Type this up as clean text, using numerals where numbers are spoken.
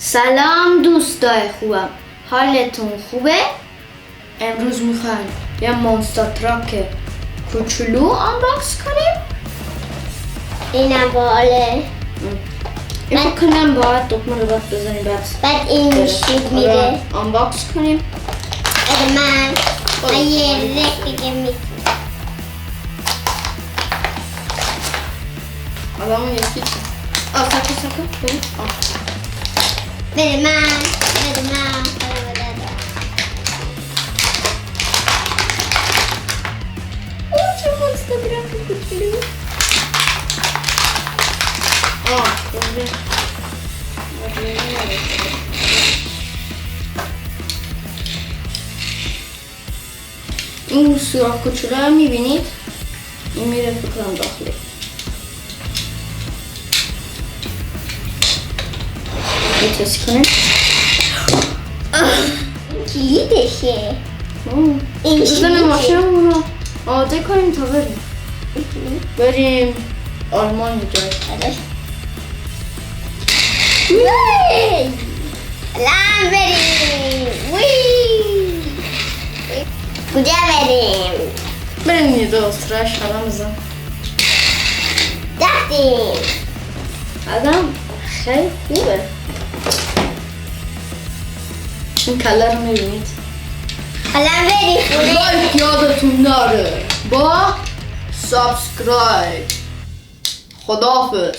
سلام دوستای خوبم، حالتون خوبه؟ امروز میخوایم یه مونستر تراک کوچولو آنباکس کنیم. اینم باله. این کنم باید دکمه رو باید بزنیم بعد این میشید میره آنباکس کنیم. من یه رک دیگه میکنم. حالا اون یکی سکو بریم. بده من چه مونستر تراک کوچولو. این سوراخ کوچولو رو میبینید؟ این میره فکرم داخلی. تست کنیم. کلیدشه. این بزنیم ماشینمون رو آماده کنیم تا بریم آلمان یه جای. الان بریم. کجا بریم؟ یه دوست رش حالا بزن. رفتیم. آدم خیلی خوبه. این کلر رو میبینید؟ الان بریم خونه. لایک یادتون نره با سابسکرایب. خداحافظ.